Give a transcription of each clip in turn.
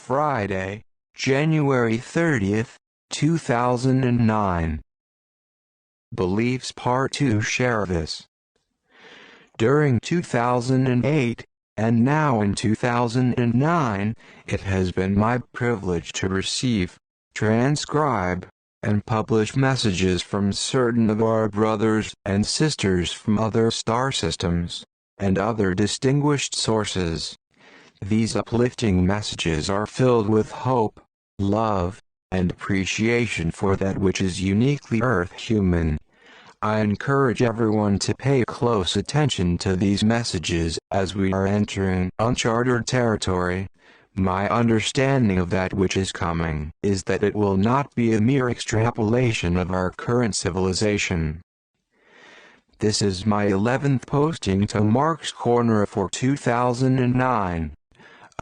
Friday, January 30th, 2009. Beliefs Part 2. Share this. During 2008, and now in 2009, it has been my privilege to receive, transcribe, and publish messages from certain of our brothers and sisters from other star systems, and other distinguished sources. These uplifting messages are filled with hope, love, and appreciation for that which is uniquely Earth-human. I encourage everyone to pay close attention to these messages as we are entering unchartered territory. My understanding of that which is coming is that it will not be a mere extrapolation of our current civilization. This is my 11th posting to Mark's Corner for 2009.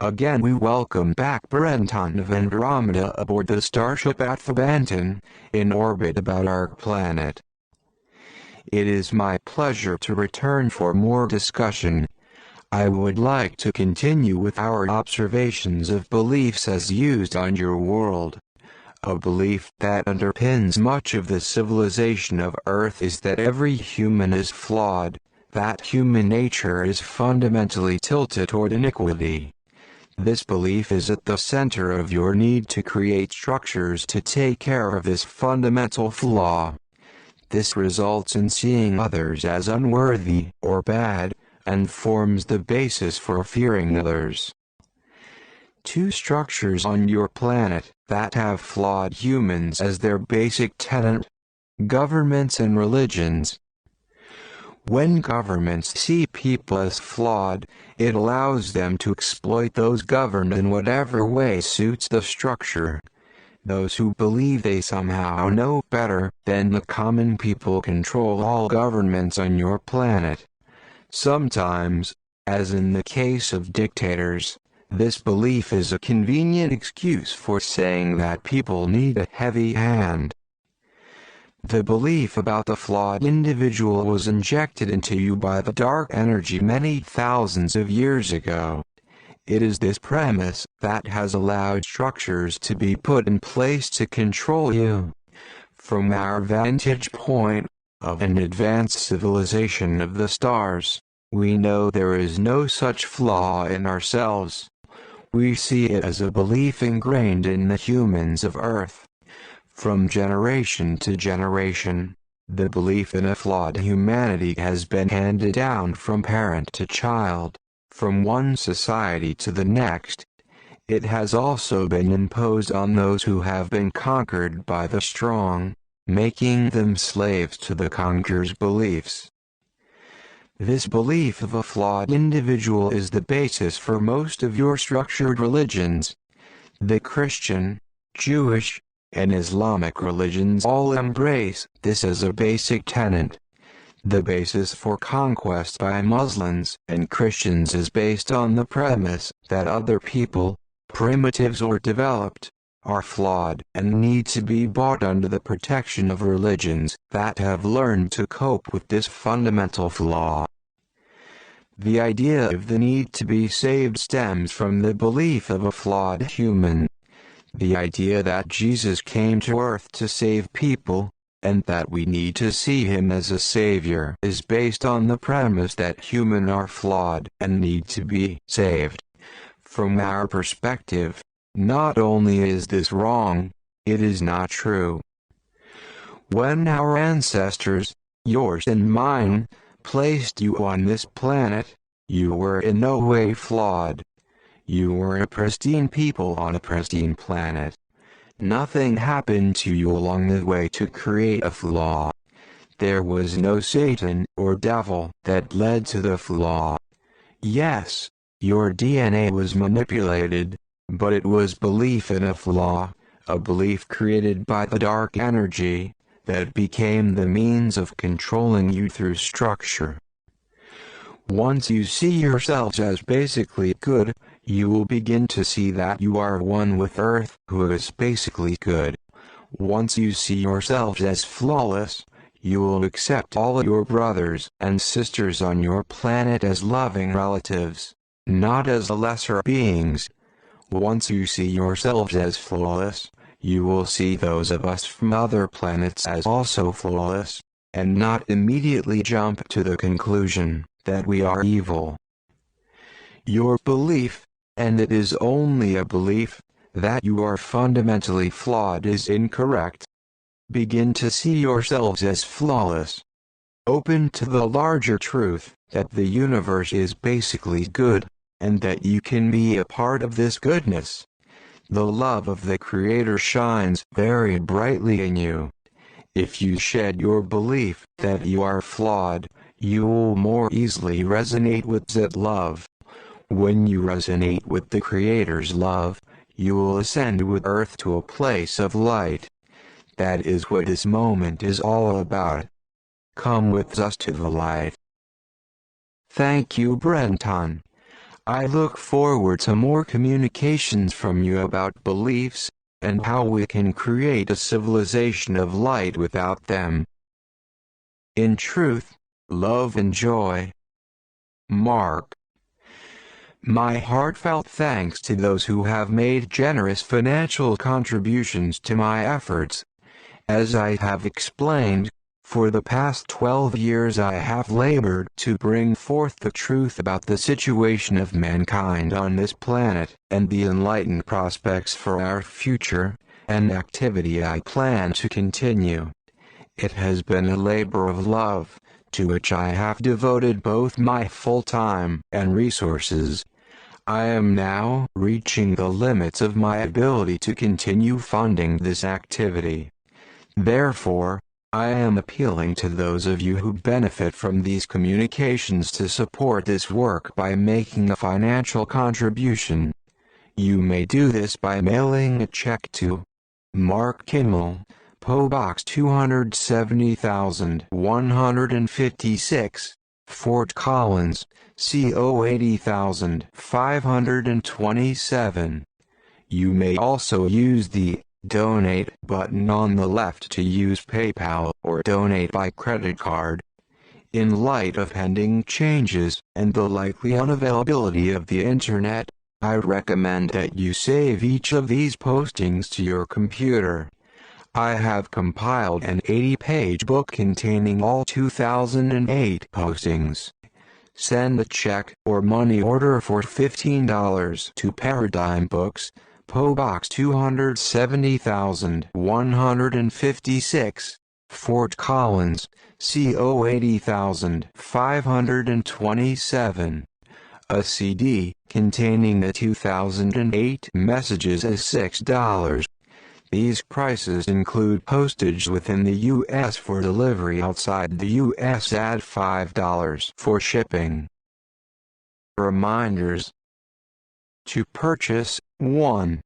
Again, we welcome back Bren-Ton of Andromeda aboard the starship Athabantian, in orbit about our planet. It is my pleasure to return for more discussion. I would like to continue with our observations of beliefs as used on your world. A belief that underpins much of the civilization of Earth is that every human is flawed, that human nature is fundamentally tilted toward iniquity. This belief is at the center of your need to create structures to take care of this fundamental flaw. This results in seeing others as unworthy or bad, and forms the basis for fearing others. Two structures on your planet that have flawed humans as their basic tenet: governments and religions. When governments see people as flawed, it allows them to exploit those governed in whatever way suits the structure. Those who believe they somehow know better than the common people control all governments on your planet. Sometimes, as in the case of dictators, this belief is a convenient excuse for saying that people need a heavy hand. The belief about the flawed individual was injected into you by the dark energy many thousands of years ago. It is this premise that has allowed structures to be put in place to control you. From our vantage point of an advanced civilization of the stars, we know there is no such flaw in ourselves. We see it as a belief ingrained in the humans of Earth. From generation to generation, the belief in a flawed humanity has been handed down from parent to child, from one society to the next. It has also been imposed on those who have been conquered by the strong, making them slaves to the conqueror's beliefs. This belief of a flawed individual is the basis for most of your structured religions. The Christian, Jewish, and Islamic religions all embrace this as a basic tenet. The basis for conquest by Muslims and Christians is based on the premise that other people, primitives or developed, are flawed and need to be brought under the protection of religions that have learned to cope with this fundamental flaw. The idea of the need to be saved stems from the belief of a flawed human. The idea that Jesus came to Earth to save people, and that we need to see him as a savior, is based on the premise that humans are flawed and need to be saved. From our perspective, not only is this wrong, it is not true. When our ancestors, yours and mine, placed you on this planet, you were in no way flawed. You were a pristine people on a pristine planet. Nothing happened to you along the way to create a flaw. There was no Satan or devil that led to the flaw. Yes, your DNA was manipulated, but it was belief in a flaw, a belief created by the dark energy, that became the means of controlling you through structure. Once you see yourselves as basically good, you will begin to see that you are one with Earth, who is basically good. Once you see yourselves as flawless, you will accept all your brothers and sisters on your planet as loving relatives, not as lesser beings. Once you see yourselves as flawless, you will see those of us from other planets as also flawless, and not immediately jump to the conclusion that we are evil. Your belief, and it is only a belief, that you are fundamentally flawed is incorrect. Begin to see yourselves as flawless. Open to the larger truth that the universe is basically good, and that you can be a part of this goodness. The love of the Creator shines very brightly in you. If you shed your belief that you are flawed, you will more easily resonate with that love. When you resonate with the Creator's love, you will ascend with Earth to a place of light. That is what this moment is all about. Come with us to the light. Thank you, Bren-Ton. I look forward to more communications from you about beliefs, and how we can create a civilization of light without them. In truth, love and joy. Mark. My heartfelt thanks to those who have made generous financial contributions to my efforts. As I have explained, for the past 12 years I have labored to bring forth the truth about the situation of mankind on this planet, and the enlightened prospects for our future, an activity I plan to continue. It has been a labor of love, to which I have devoted both my full time and resources. I am now reaching the limits of my ability to continue funding this activity. Therefore, I am appealing to those of you who benefit from these communications to support this work by making a financial contribution. You may do this by mailing a check to Mark Kimmel, P.O. Box 270,156, Fort Collins, CO 80,527. You may also use the Donate button on the left to use PayPal or donate by credit card. In light of pending changes and the likely unavailability of the Internet, I recommend that you save each of these postings to your computer. I have compiled an 80-page book containing all 2008 postings. Send a check or money order for $15 to Paradigm Books, P.O. Box 270,156, Fort Collins, CO 80,527. A CD containing the 2008 messages is $6. These prices include postage within the U.S. for delivery outside the U.S. at $5 for shipping. Reminders. To purchase 1.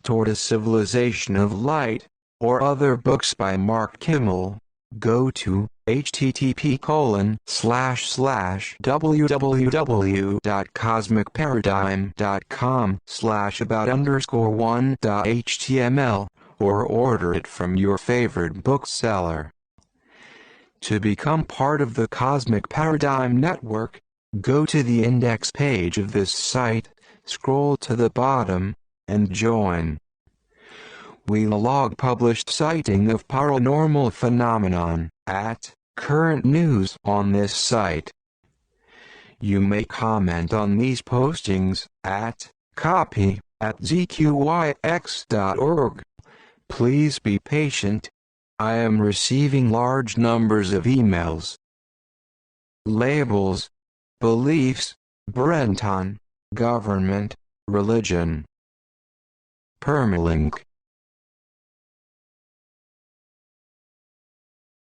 Toward a Civilization of Light, or other books by Mark Kimmel, go to http://www.cosmicparadigm.com/about_1.html, or order it from your favorite bookseller. To become part of the Cosmic Paradigm Network, go to the index page of this site, scroll to the bottom, and join. We log published sighting of paranormal phenomenon at current news on this site. You may comment on these postings at copy@zqyx.org. Please be patient. I am receiving large numbers of emails. Labels, beliefs, Bren-Ton, government, religion. Permalink.